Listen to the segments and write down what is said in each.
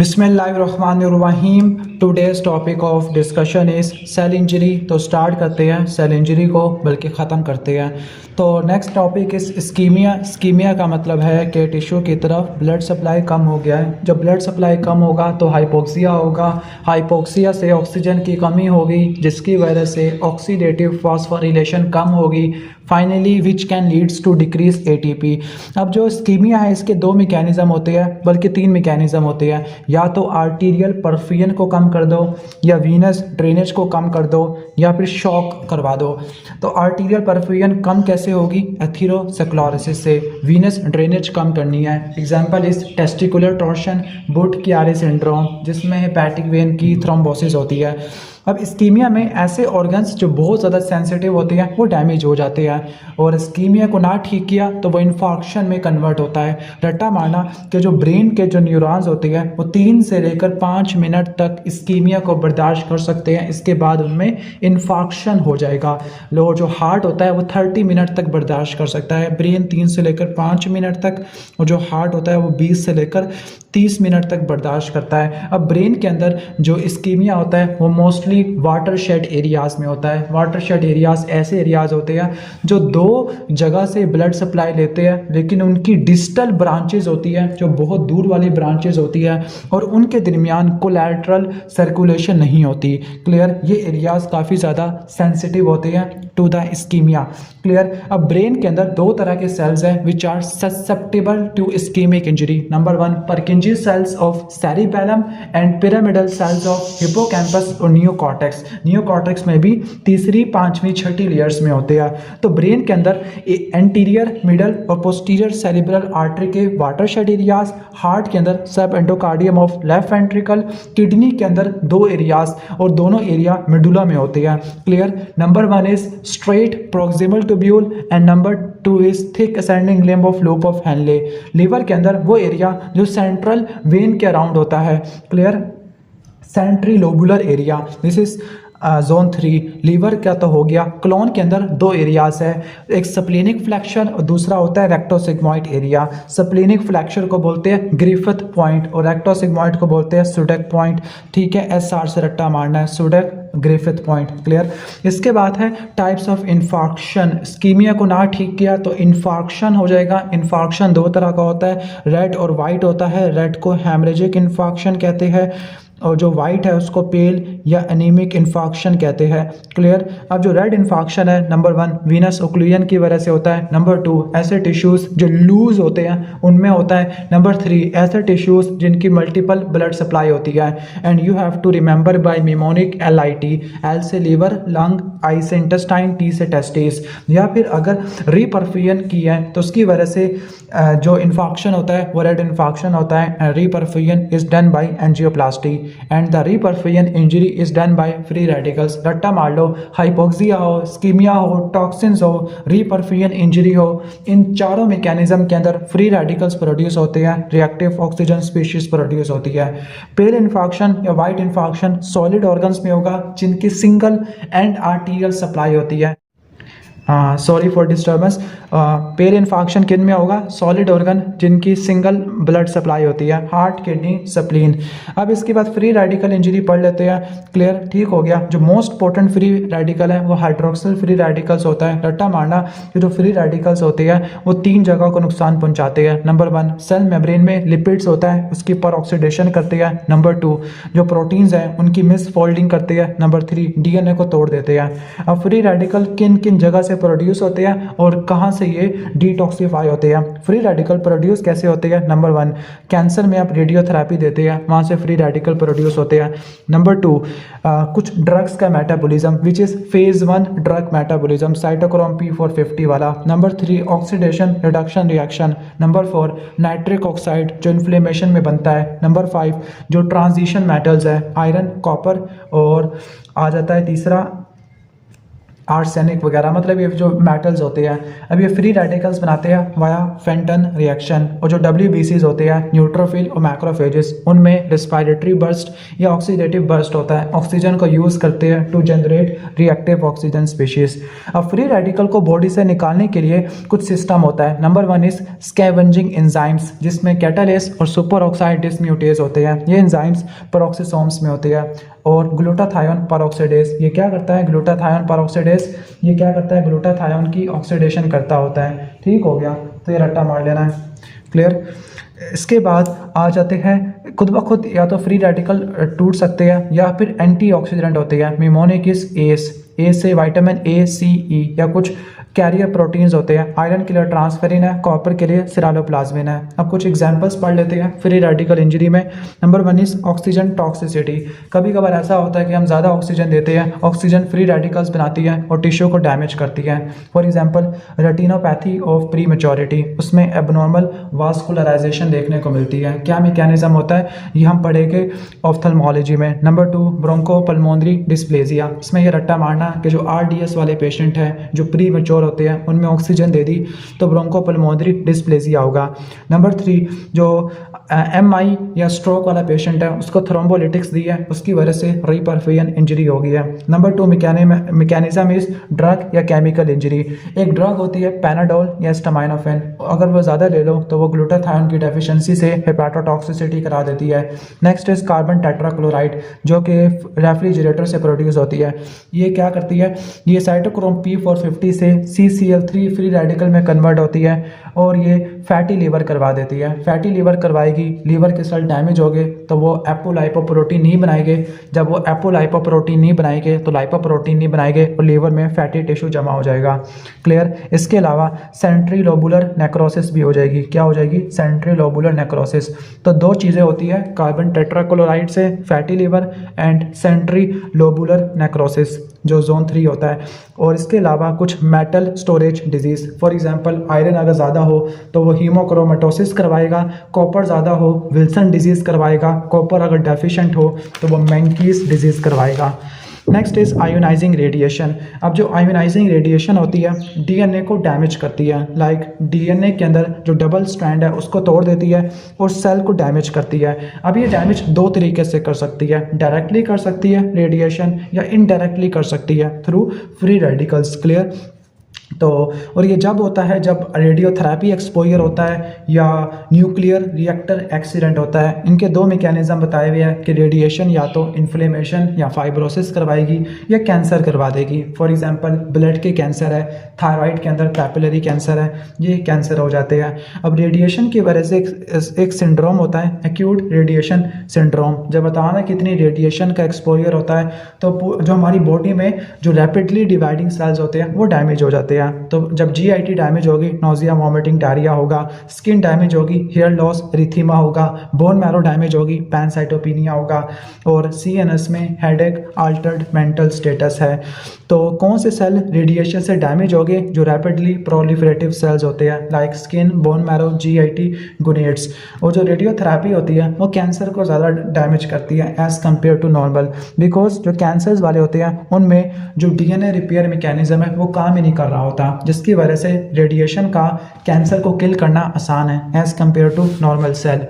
बिस्मिल्लाहिर्रहमानिर्रहीम। Today's topic of discussion is cell injury. तो start करते हैं सेल इंजरी को, बल्कि ख़त्म करते हैं। तो next topic is ischemia. Ischemia का मतलब है कि टिश्यू की तरफ ब्लड सप्लाई कम हो गया है। जब ब्लड सप्लाई कम होगा तो हाइपोक्सिया होगा। हाइपोक्सिया से ऑक्सीजन की कमी होगी, जिसकी वजह से ऑक्सीडेटिव फॉस्फोरिलेशन कम होगी। Finally which can leads to decrease ATP. अब जो इस्कीमिया है इसके दो मैकेनिज़्म होते हैं, बल्कि तीन मैकेनिज़्म होते हैं। या तो आर्टीरियल परफ्यूजन को कम कर दो, या वीनस ड्रेनेज को कम कर दो, या फिर शॉक करवा दो। तो आर्टीरियल परफ्यूजन कम कैसे होगी? एथेरोस्क्लेरोसिस से। वीनस ड्रेनेज कम करनी है। एग्जांपल इस टेस्टिकुलर टॉर्शन, बुट-चियारी सिंड्रोम, जिसमें हेपेटिक वेन की थ्रोम्बोसिस होती है। अब इस्कीमिया में ऐसे ऑर्गन्स जो बहुत ज़्यादा सेंसिटिव होते हैं वो डैमेज हो जाते हैं, और इस्कीमिया को ना ठीक किया तो वो इन्फॉर्क्शन में कन्वर्ट होता है। रट्टा मारना कि जो ब्रेन के जो न्यूरॉन्स होते हैं वो 3 से लेकर 5 मिनट तक इस्कीमिया को बर्दाश्त कर सकते हैं, इसके बाद उनमें इन्फॉर्क्शन हो जाएगा। लो जो हार्ट होता है वो 30 मिनट तक बर्दाश्त कर सकता है, ब्रेन 3 से लेकर 5 मिनट तक, और जो हार्ट होता है वो 20 से लेकर 30 मिनट तक बर्दाश्त करता है। अब ब्रेन के अंदर जो इस्कीमिया होता है वो मोस्टली वाटर शेड एरियाज़ में होता है। वाटर शेड एरियाज़ ऐसे एरियाज़ होते हैं जो दो जगह से ब्लड सप्लाई लेते हैं, लेकिन उनकी डिस्टल ब्रांचेज होती है, जो बहुत दूर वाली ब्रांचेज होती है, और उनके दरमियान कोलैटरल सर्कुलेशन नहीं होती। क्लियर? ये एरियाज़ काफ़ी ज़्यादा सेंसिटिव होते हैं टू द इस्कीमिया। क्लियर? अब ब्रेन के अंदर दो तरह के सेल्स हैं which are susceptible to ischemic injury. Number 1 Purkinje cells of cerebellum and pyramidal cells of hippocampus और नियोकॉर्टेक्स। नियोकॉर्टेक्स में भी तीसरी, पांचवी, छठी लेयर्स में होते हैं। तो ब्रेन के अंदर एंटीरियर, मिडल और पोस्टीरियर सेरिब्रल आर्टरी के वाटरशेड एरियाज, हार्ट के अंदर सब endocardium of left ventricle, kidney के अंदर दो एरियाज, और दोनों एरिया मेडुला में होते हैं। Clear? Number 1 is straight proximal tubule and number 2 is thick ascending limb of loop of Henle. Liver के अंदर वो एरिया जो सेंट्रल वेन के अराउंड होता है। Clear? Centrilobular area, this is zone 3। Liver का तो हो गया। क्लोन के अंदर दो एरियाज है, एक स्प्लेनिक फ्लैक्शन और दूसरा होता है रेक्टोसिग्मॉइड एरिया। स्प्लेनिक फ्लैक्शन को बोलते हैं ग्रिफिथ पॉइंट, और रेक्टोसिग्मॉइड को बोलते हैं सुडेक पॉइंट। ठीक है, SR से रट्टा मारना है, सुडेक ग्रिफिथ पॉइंट। क्लियर? इसके बाद है टाइप्स ऑफ इन्फॉर्क्शन। इस्कीमिया को ना ठीक किया तो इन्फॉर्क्शन हो जाएगा। इन्फॉर्क्शन दो तरह का होता है, रेड और वाइट होता है। रेड को हेमरेजिक इन्फॉर्क्शन कहते हैं, और जो वाइट है उसको पेल या एनीमिक इन्फॉर्क्शन कहते हैं। क्लियर? अब जो रेड इन्फॉर्क्शन है, नंबर 1 वीनस ओक्लूजन की वजह से होता है। नंबर 2 ऐसे टिश्यूज़ जो लूज होते हैं उनमें होता है। नंबर 3 ऐसे टिश्यूज़ जिनकी मल्टीपल ब्लड सप्लाई होती है। And you have to remember by mnemonic LIT। L से लीवर, लंग, I से इंटेस्टाइन, T से टेस्टिस। या फिर अगर रीपरफ्यूजन की है तो उसकी वजह से जो इन्फॉर्क्शन होता है वो रेड इन्फॉर्क्शन होता है। Reperfusion is done by angioplasty, and the reperfusion injury is done by free radicals. रट्टा मार लो, हाइपोक्सिया हो, इस्कीमिया हो, टॉक्सिन्स हो, रीपरफ्यूजन इंजरी हो, इन चारों मैकेनिज्म के अंदर फ्री रेडिकल्स प्रोड्यूस होते हैं, रिएक्टिव ऑक्सीजन स्पीशीज प्रोड्यूस होती है। पेल इन्फॉर्क्शन या वाइट इन्फॉर्क्शन सॉलिड ऑर्गन्स में होगा जिनकी सिंगल एंड आर्टीरियल सप्लाई होती है। Sorry for disturbance. Pale infarction किन में होगा? सॉलिड ऑर्गन जिनकी सिंगल ब्लड सप्लाई होती है, हार्ट, किडनी, स्प्लीन। अब इसके बाद फ्री रेडिकल इंजरी पढ़ लेते हैं। क्लियर? ठीक हो गया। जो मोस्ट पोटेंट फ्री रेडिकल है वो हाइड्रोक्सिल फ्री रेडिकल्स होता है। रट्टा मारना कि जो फ्री रेडिकल्स होते हैं वो 3 जगह को नुकसान पहुंचाते हैं। नंबर 1 सेल मेम्ब्रेन में लिपिड्स होता है, उसकी पर ऑक्सीडेशन करते हैं। नंबर 2 जो प्रोटीन्स हैं उनकी मिस फोल्डिंग करते हैं। नंबर 3 DNA को तोड़ देते हैं। अब फ्री रेडिकल किन किन जगह से प्रोड्यूस होते हैं और कहां से ये डिटॉक्सिफाई होते हैं? फ्री रेडिकल प्रोड्यूस कैसे होते हैं? नंबर 1 कैंसर में आप रेडियोथेरेपी देते हैं, वहां से फ्री रेडिकल प्रोड्यूस होते हैं। नंबर 2 कुछ ड्रग्स का metabolism which is phase 1 drug metabolism, cytochrome P450 वाला। Number 3 oxidation reduction reaction. Number 4 nitric oxide जो इन्फ्लेमेशन में बनता है। नंबर 5 जो ट्रांजिशन मेटल्स है, आयरन, कॉपर, और आ जाता है तीसरा आर्सेनिक वगैरह, मतलब ये जो मेटल्स होते हैं। अब ये फ्री रेडिकल्स बनाते हैं वाया फेंटन रिएक्शन। और जो WBCs होते हैं, न्यूट्रोफिल और मैक्रोफेजेस, उनमें रिस्पायरेटरी बर्स्ट या ऑक्सीडेटिव बर्स्ट होता है, ऑक्सीजन को यूज़ करते हैं to generate reactive oxygen species. अब फ्री रेडिकल को बॉडी से निकालने के लिए कुछ सिस्टम होता है। नंबर 1 इज स्कैवेंजिंग एंजाइम्स, जिसमें कैटालेस और सुपर ऑक्साइड डिसम्यूटेज होते हैं। ये एंजाइम्स पेरोक्सिसोम्स में होते हैं। और ग्लूटाथायोन पेरोक्सिडेज, ये क्या करता है? ग्लूटाथायोन पेरोक्सिडेज ये क्या करता है? ग्लूटाथायोन की ऑक्सीडेशन करता होता है। ठीक हो गया, तो ये रट्टा मार लेना है। क्लियर। इसके बाद आ जाते हैं खुद ब खुद या तो फ्री रेडिकल टूट सकते हैं या फिर एंटीऑक्सीडेंट होते हैं। मिमोनिक ए से विटामिन A, C, E या कुछ कैरियर प्रोटीन्स होते हैं। आयरन के लिए ट्रांसफेरिन है, कॉपर के लिए सिरालोप्लाज्मिन है। अब कुछ एग्जांपल्स पढ़ लेते हैं फ्री रेडिकल इंजरी में। Number 1 is oxygen toxicity. कभी कभार ऐसा होता है कि हम ज़्यादा ऑक्सीजन देते हैं, ऑक्सीजन फ्री रेडिकल्स बनाती है और टिश्यू को डैमेज करती है। For example retinopathy of pre maturity, उसमें एबनॉर्मल वास्कुलराइजेशन देखने को मिलती है। क्या मैकेनिज्म होता है ये हम पढ़ेंगे ऑफ्थल्मोलॉजी में। नंबर 2 ब्रोंकोपल्मोनरी डिस्प्लेजिया, इसमें ये रट्टा मारना कि जो RDS वाले पेशेंट हैं जो प्री मेच्योर होते हैं उनमें ऑक्सीजन दे दी तो ब्रोंकोपल्मोनरी डिस्प्लेजिया होगा। नंबर 3 जो MI या स्ट्रोक वाला पेशेंट है उसको थ्रोम्बोलिटिक्स दी है, उसकी वजह से रीपरफेरियन इंजरी हो गई है। नंबर 2 मैकेनिज्म इज ड्रग या केमिकल इंजरी। एक ड्रग होती है पेनाडोल या एस्टामाइनोफेन, अगर वो ज़्यादा ले लो तो वो ग्लूटाथायोन की डेफिशिएंसी से हेपाटोटॉक्सिसिटी करा देती है। नेक्स्ट इज कार्बन टेट्राक्लोराइड, जो कि रेफ्रिजरेटर से प्रोड्यूस होती है। ये क्या करती है? ये साइटोक्रोम P450 से CCl3 फ्री रेडिकल में कन्वर्ट होती है और ये फैटी लीवर करवा देती है। फैटी लीवर करवाएगी, लीवर के सेल डैमेज हो गए तो वो एपोलाइपोप्रोटीन नहीं बनाएंगे। जब वो एपोलाइपोप्रोटीन नहीं बनाएंगे तो लाइपोप्रोटीन नहीं बनाएंगे और लीवर में फैटी टिश्यू जमा हो जाएगा। क्लियर। इसके अलावा सेंट्री लोबुलर नेक्रोसिस भी हो जाएगी। क्या हो जाएगी? Centrilobular necrosis. तो दो चीज़ें होती है, कार्बन टेट्राक्लोराइड से fatty liver and centrilobular necrosis जो जोन 3 होता है। और इसके अलावा कुछ metal storage disease, for example iron अगर ज़्यादा हो तो वो हीमोक्रोमेटोसिस करवाएगा, कॉपर ज़्यादा हो विल्सन डिजीज़ करवाएगा, कॉपर अगर डेफिशिएंट हो तो वो मेंकीस डिजीज़ करवाएगा। Next is ionising radiation. अब जो आयोनाइजिंग रेडिएशन होती है DNA को डैमेज करती है। लाइक DNA के अंदर जो डबल स्ट्रैंड है उसको तोड़ देती है और सेल को डैमेज करती है। अब ये डैमेज दो तरीके से कर सकती है, डायरेक्टली कर सकती है रेडिएशन या इनडायरेक्टली कर सकती है थ्रू फ्री रेडिकल्स। क्लियर। तो और ये जब होता है जब रेडियोथेरेपी एक्सपोजर होता है या न्यूक्लियर रिएक्टर एक्सीडेंट होता है। इनके दो मैकेनिज्म बताए हुए हैं कि रेडिएशन या तो इन्फ्लेमेशन या फाइब्रोसिस करवाएगी या कैंसर करवा देगी। फॉर एग्जांपल ब्लड के कैंसर है, थायराइड के अंदर पैपिलरी कैंसर है, ये कैंसर हो जाते हैं। अब रेडिएशन की वजह से एक सिंड्रोम होता है एक्यूट रेडिएशन सिंड्रोम। जब बताना कितनी रेडिएशन का एक्सपोजर होता है तो जो हमारी बॉडी में जो रैपिडली डिवाइडिंग सेल्स होते हैं वो डैमेज हो जाते हैं। तो जब GIT डैमेज होगी, नोजिया, वॉमिटिंग, डायरिया होगा। स्किन डैमेज होगी, हेयर लॉस, रिथीमा होगा। बोन मैरो डैमेज होगी, पैनसाइटोपिनिया होगा। और CNS में हेडेक, अल्टर्ड मेंटल स्टेटस है। तो कौन से सेल रेडिएशन से डैमेज हो गए? जो रैपिडली प्रोलिफरेटिव सेल्स होते हैं like skin, bone marrow, GIT, gonads. और जो रेडियोथेरेपी होती है वो कैंसर को ज़्यादा डैमेज करती है as compare to normal, because जो कैंसर्स वाले होते हैं उनमें जो DNA रिपेयर मैकेनिज्म है वो काम ही नहीं कर रहा होता, जिसकी वजह से रेडिएशन का कैंसर को किल करना आसान है as compare to normal cell.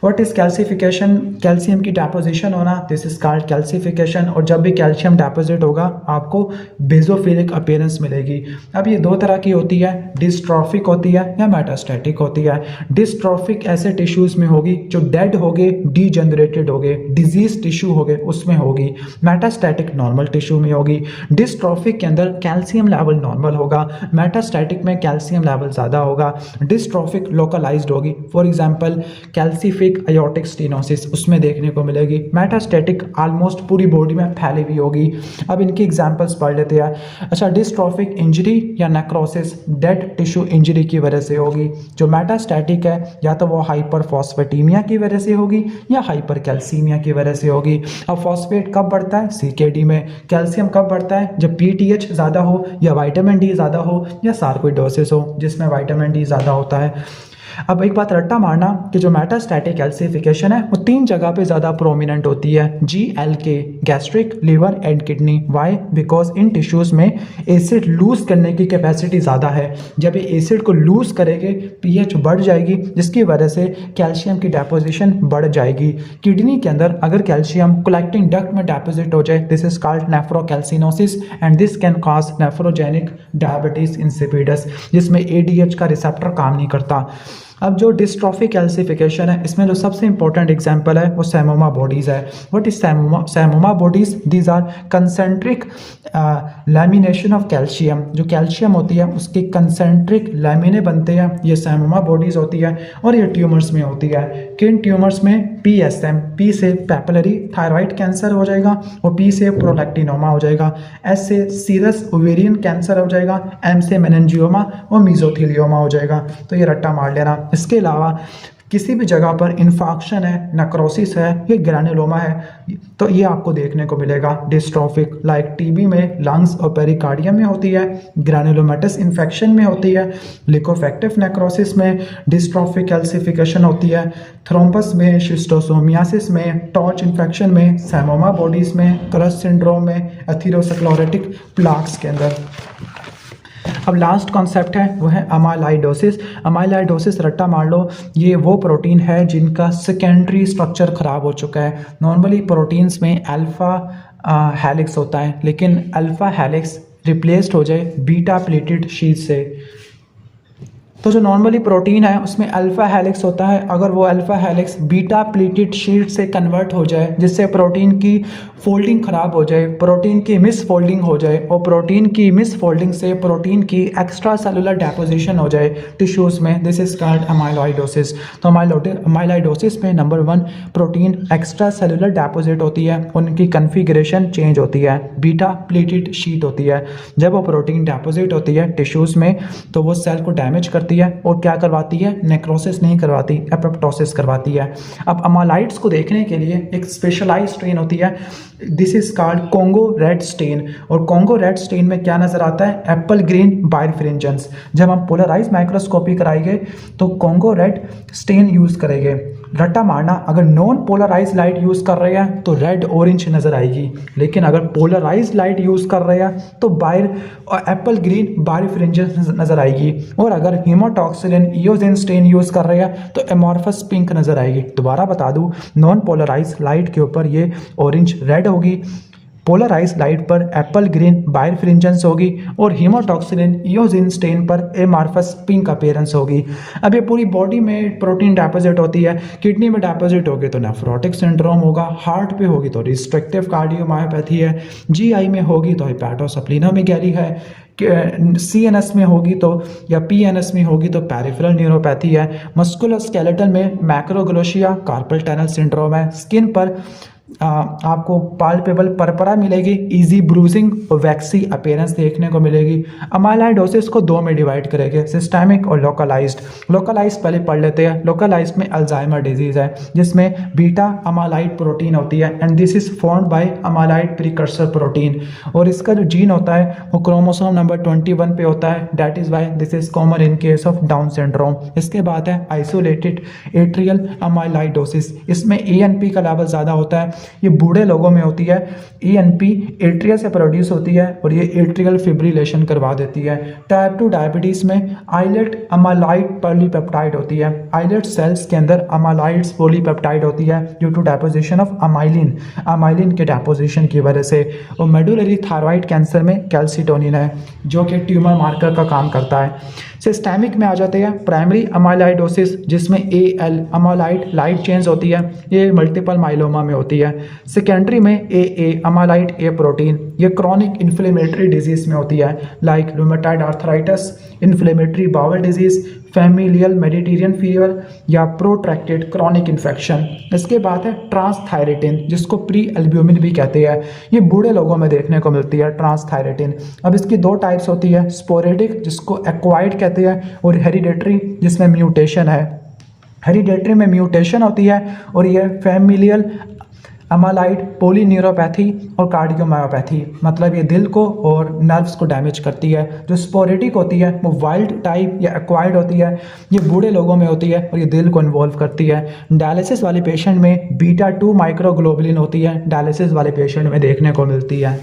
What is calcification? Calcium की डेपोजिशन होना, दिस इज कॉल्ड कैल्सिफिकेशन। और जब भी कैल्शियम डेपोजिट होगा आपको बेजोफिलिक अपीयरेंस मिलेगी। अब ये दो तरह की होती है, डिस्ट्रॉफिक होती है या मेटास्टैटिक होती है। डिस्ट्रॉफिक ऐसे टिश्यूज़ में होगी जो डेड हो गए, डीजनरेटेड हो गए, डिजीज टिश्यू हो गए उसमें होगी। मेटास्टैटिक नॉर्मल टिश्यू में होगी। डिस्ट्रॉफिक के अंदर कैल्शियम लेवल नॉर्मल होगा, मेटास्टैटिक में कैल्शियम लेवल ज़्यादा होगा। डिस्ट्रॉफिक लोकलाइज्ड होगी, for example calcific aortic stenosis उसमें देखने को मिलेगी। मेटास्टैटिक ऑलमोस्ट पूरी बॉडी में फैली हुई होगी। अब इनकी एग्जांपल्स पढ़ लेते हैं। अच्छा, डिस्ट्रॉफिक इंजरी या नेक्रोसिस डेड टिश्यू इंजरी की वजह से होगी। जो मेटास्टैटिक है या तो वो हाइपरफॉस्फेटीमिया की वजह से होगी या हाइपरकैल्सीमिया की वजह से होगी। अब फॉस्फेट कब बढ़ता है? CKD में। कैल्शियम कब बढ़ता है? जब PTH ज़्यादा हो या विटामिन D ज़्यादा हो या सार्कोइडोसिस हो जिसमें विटामिन D ज़्यादा होता है। अब एक बात रट्टा मारना कि जो मेटास्टैटिक कैल्सिफिकेशन है वो 3 जगह पे ज़्यादा प्रोमिनेंट होती है, GLK gastric, liver and kidney. Why? Because इन टिश्यूज़ में एसिड लूज़ करने की कैपेसिटी ज़्यादा है। जब ये एसिड को लूज़ करेंगे pH बढ़ जाएगी, जिसकी वजह से कैल्शियम की डेपोजिशन बढ़ जाएगी। किडनी के अंदर अगर कैल्शियम कलेक्टिंग डक्ट में डेपोजिट हो जाए, this is called nephrocalcinosis and this can cause nephrogenic diabetes insipidus, जिसमें ADH का रिसेप्टर काम नहीं करता। अब जो डिस्ट्रॉफिक कैल्सिफिकेशन है, इसमें जो सबसे इंपॉर्टेंट एग्जांपल है वो सैमोमा बॉडीज़ है। What is psammoma bodies? These are concentric lamination of calcium. जो कैल्शियम होती है उसके कंसेंट्रिक लैमिने बनते हैं, ये सैमोमा बॉडीज़ होती है और ये ट्यूमर्स में होती है। किन ट्यूमर्स में? PSM, P से पैपिलरी थायराइड कैंसर हो जाएगा और P से प्रोलैक्टिनोमा हो जाएगा, S से सीरस ओवेरियन कैंसर हो जाएगा, M से मेनिंजियोमा और मीजोथीलियोमा हो जाएगा। तो ये रट्टा मार लेना। इसके अलावा किसी भी जगह पर इन्फेक्शन है, नेक्रोसिस है, ये ग्रैनुलोमा है, तो ये आपको देखने को मिलेगा। डिस्ट्रॉफिक लाइक टीबी में लंग्स और पेरिकार्डियम में होती है, ग्रैनुलोमेटस इन्फेक्शन में होती है, लिकोफेक्टिव नेक्रोसिस में डिस्ट्रॉफिक कैल्सिफिकेशन होती है, थ्रोम्बस में, शिस्टोसोमियासिस में, टॉर्च इन्फेक्शन में, सैमोमा बॉडीज़ में, क्रस्ट सिंड्रोम में, एथेरोस्क्लेरोटिक प्लाक्स के अंदर। अब लास्ट कॉन्सेप्ट है वो है अमाइलाइडोसिस। अमाइलाइडोसिस रट्टा मार लो, ये वो प्रोटीन है जिनका सेकेंडरी स्ट्रक्चर ख़राब हो चुका है। नॉर्मली प्रोटीन्स में अल्फ़ा हेलिक्स होता है, लेकिन अल्फ़ा हेलिक्स रिप्लेस्ड हो जाए बीटा प्लेटेड शीट से। तो जो नॉर्मली प्रोटीन है उसमें अल्फ़ा हेलिक्स होता है, अगर वो alpha helix beta pleated sheet से कन्वर्ट हो जाए, जिससे प्रोटीन की फोल्डिंग ख़राब हो जाए, प्रोटीन की मिस फोल्डिंग हो जाए और प्रोटीन की मिस फोल्डिंग से प्रोटीन की एक्स्ट्रा सेलुलर डेपोजिशन हो जाए टिश्यूज़ में, दिस इज कॉल्ड अमाइलॉइडोसिस। तो अमाइलॉइडोसिस में number 1 protein extra cellular deposit होती है, उनकी कन्फिग्रेशन चेंज होती है, बीटा प्लेटेड शीट होती है। जब वो प्रोटीन डेपोजिट होती है टिश्यूज़ में तो वो सेल को डैमेज करती है और क्या करवाती है? नेक्रोसिस नहीं करवाती, एपोप्टोसिस करवाती है। अब अमालाइड्स को देखने के लिए एक स्पेशलाइज्ड स्ट्रेन होती है, this is called Congo red stain. और कोंगो रेड स्टेन में क्या नजर आता है? Apple green birefringence. जब हम पोलराइज माइक्रोस्कोपी कराएंगे तो कोंगो रेड स्टेन यूज करेंगे। रट्टा मारना, अगर नॉन पोलराइज लाइट यूज कर रहे हैं तो रेड ऑरेंज नजर आएगी, लेकिन अगर पोलराइज लाइट यूज कर रहे हैं तो एप्पल ग्रीन बायरफ्रिंजेंस नजर आएगी। और अगर हीमोटॉक्सिलिन इयोजिन स्टेन यूज कर रहे हैं तो एमॉर्फस पिंक नजर आएगी। दोबारा बता दूं, नॉन पोलराइज लाइट के ऊपर ये ऑरेंज रेड होगी, पोलराइज लाइट पर एप्पल ग्रीन बायरफ्रिंजेंस होगी और हीमोटॉक्सिलिन इयोजिन स्टेन पर एमॉर्फस पिंक अपीयरेंस होगी। अब ये पूरी बॉडी में प्रोटीन डेपोजिट होती है, किडनी में डेपोजिट होगी तो नेफ्रोटिक सिंड्रोम होगा, हार्ट पे होगी तो रिस्ट्रिक्टिव कार्डियोमायोपैथी है, GI में होगी तो हेपेटोसप्लीनोमेगैली है, CNS में होगी तो या PNS में होगी तो पेरिफेरल न्यूरोपैथी है, मस्कुलोस्केलेटल में मैक्रोग्लोशिया कार्पल टनल सिंड्रोम है, स्किन पर आपको पाल्पेबल परपरा मिलेगी, इजी ब्रूजिंग और वैक्सी अपीयरेंस देखने को मिलेगी। अमाइलॉइडोसिस को 2 में डिवाइड करेंगे, सिस्टेमिक और लोकलाइज्ड। लोकलाइज्ड पहले पढ़ लेते हैं। लोकलाइज्ड में अल्जाइमर डिजीज है, जिसमें बीटा अमाइलाइड प्रोटीन होती है and this is formed by amyloid precursor protein, और इसका जो जीन होता है वो क्रोमोसोम नंबर 21 पे होता है, that is why this is common in case of down syndrome. इसके बाद है आइसोलेटेड एट्रियल अमाइलॉइडोसिस, इसमें ANP का लेवल ज़्यादा होता है, ये बूढ़े लोगों में होती है। ANP एट्रिया से प्रोड्यूस होती है और ये एट्रियल फिब्रिलेशन करवा देती है। टाइप 2 डायबिटीज में आइलेट अमाइलाइड पॉलीपेप्टाइड होती है, आइलेट सेल्स के अंदर अमाइलाइड्स पॉलीपेप्टाइड होती है due to deposition of amylin के डेपोजिशन की वजह से। और मेडुलरी थायराइड कैंसर में कैल्सिटोनिन है जो कि ट्यूमर मार्कर का काम करता है। सिस्टेमिक में आ जाते हैं, प्राइमरी अमाइलॉइडोसिस जिसमें AL अमाइलाइड लाइट चेंज होती है, ये मल्टीपल माइलोमा में होती है। सेकेंडरी में AA अमाइलाइड A प्रोटीन, ये क्रॉनिक इन्फ्लेमेटरी डिजीज में होती है like rheumatoid arthritis, inflammatory bowel disease, familial Mediterranean fever या प्रोट्रैक्टेड क्रॉनिक इन्फेक्शन। इसके बाद है ट्रांसथायरेटिन जिसको प्री एल्ब्यूमिन भी कहते हैं, ये बूढ़े लोगों में देखने को मिलती है ट्रांसथायरेटिन। अब इसकी 2 टाइप्स होती है, स्पोरेडिक जिसको एक्वायर्ड कहते हैं और हेरिडेटरी जिसमें म्यूटेशन है। हेरिडेटरी में म्यूटेशन होती है और ये फैमिलियल अमालाइड, पोलीन्यूरोपैथी और कार्डियोमायोपैथी, मतलब ये दिल को और नर्व्स को डैमेज करती है। जो स्पोरेटिक होती है वो वाइल्ड टाइप या एक्वायर्ड होती है, ये बूढ़े लोगों में होती है और ये दिल को इन्वॉल्व करती है। डायलिसिस वाले पेशेंट में बीटा 2 माइक्रोग्लोबुलिन होती है, डायलिसिस वाले पेशेंट में देखने को मिलती है।